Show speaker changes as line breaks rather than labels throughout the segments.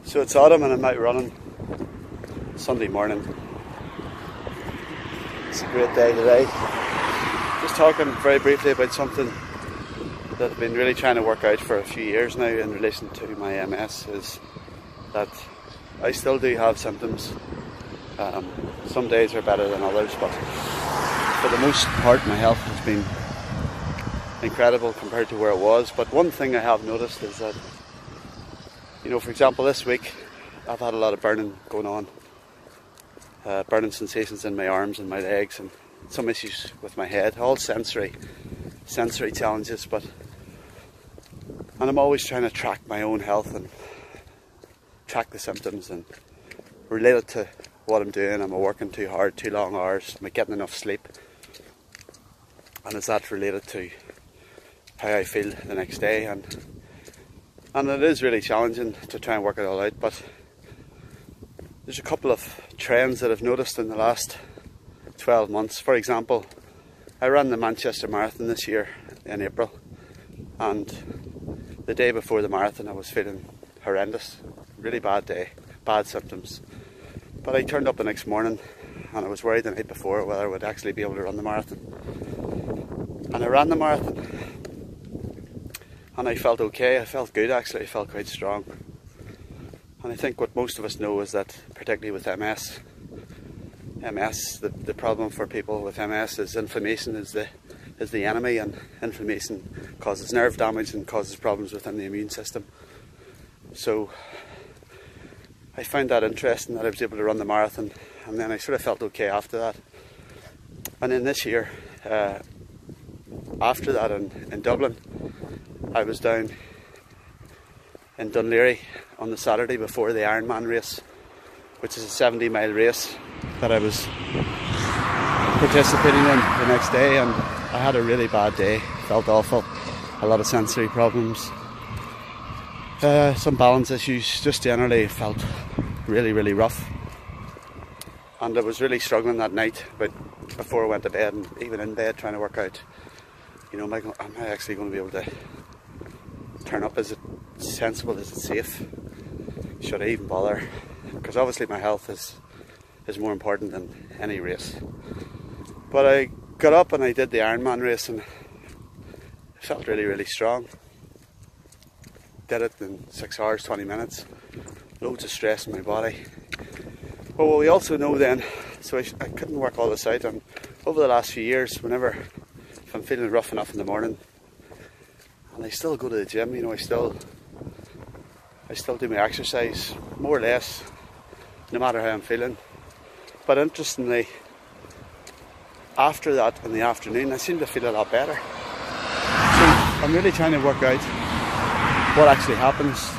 So it's autumn and I'm out running Sunday morning. It's a great day today. Just talking very briefly about something that I've been really trying to work out for a few years now in relation to my MS, is that I still do have symptoms. Some days are better than others, but for the most part my health has been incredible compared to where it was. But one thing I have noticed is that, you know, for example, this week I've had a lot of burning going on, burning sensations in my arms and my legs, and some issues with my head, all sensory challenges. And I'm always trying to track my own health and track the symptoms and relate it to what I'm doing. Am I working too hard, too long hours? Am I getting enough sleep? And is that related to how I feel the next day? And it is really challenging to try and work it all out, but there's a couple of trends that I've noticed in the last 12 months. For example, I ran the Manchester Marathon this year in April, and the day before the marathon I was feeling horrendous, really bad day, bad symptoms. But I turned up the next morning and I was worried the night before whether I would actually be able to run the marathon. And I ran the marathon and I felt okay. I felt good actually, I felt quite strong. And I think what most of us know is that, particularly with MS, the problem for people with MS is inflammation is the enemy, and inflammation causes nerve damage and causes problems within the immune system. So I found that interesting, that I was able to run the marathon, and then I sort of felt okay after that. And then this year, after that in Dublin, I was down in Dunleary on the Saturday before the Ironman race, which is a 70-mile race that I was participating in the next day, and I had a really bad day. Felt awful, a lot of sensory problems, some balance issues, just generally felt really rough. And I was really struggling that night, but before I went to bed and even in bed, trying to work out, you know, am I actually going to be able to turn up? Is it sensible? Is it safe? Should I even bother? Because obviously my health is more important than any race. But I got up and I did the Ironman race and I felt really strong. Did it in 6 hours 20 minutes. Loads of stress in my body. But what we also know then, so I couldn't work all this out, and over the last few years, if I'm feeling rough enough in the morning, and I still go to the gym, you know, I still do my exercise, more or less, no matter how I'm feeling. But interestingly, after that in the afternoon, I seem to feel a lot better. So I'm really trying to work out what actually happens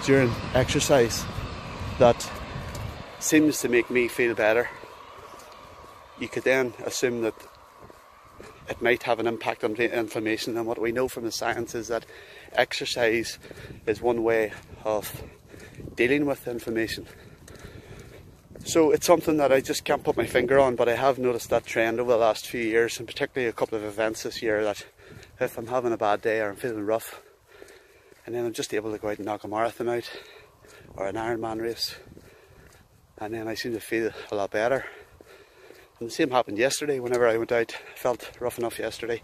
during exercise that seems to make me feel better. You could then assume that it might have an impact on the inflammation, and what we know from the science is that exercise is one way of dealing with inflammation. So it's something that I just can't put my finger on, but I have noticed that trend over the last few years, and particularly a couple of events this year, that if I'm having a bad day or I'm feeling rough, and then I'm just able to go out and knock a marathon out or an Ironman race, and then I seem to feel a lot better. And the same happened yesterday. Whenever I went out, I felt rough enough yesterday.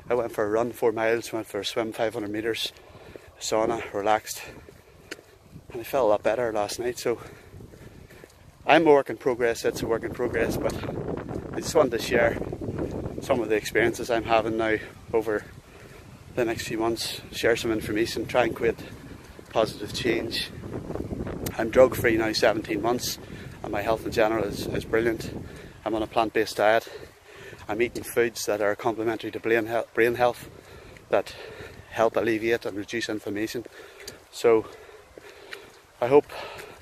I went for a run 4 miles, went for a swim 500 metres, sauna, relaxed, and I felt a lot better last night. So I'm a work in progress, it's a work in progress, but I just wanted to share some of the experiences I'm having now over the next few months, share some information, try and create positive change. I'm drug free now 17 months and my health in general is brilliant. I'm on a plant-based diet. I'm eating foods that are complementary to brain health, that help alleviate and reduce inflammation. So I hope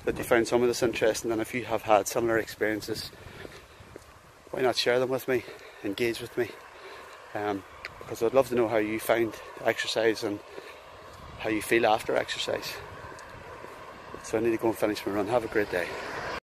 that you found some of this interesting, and if you have had similar experiences, why not share them with me, engage with me, because I'd love to know how you find exercise and how you feel after exercise. So I need to go and finish my run. Have a great day.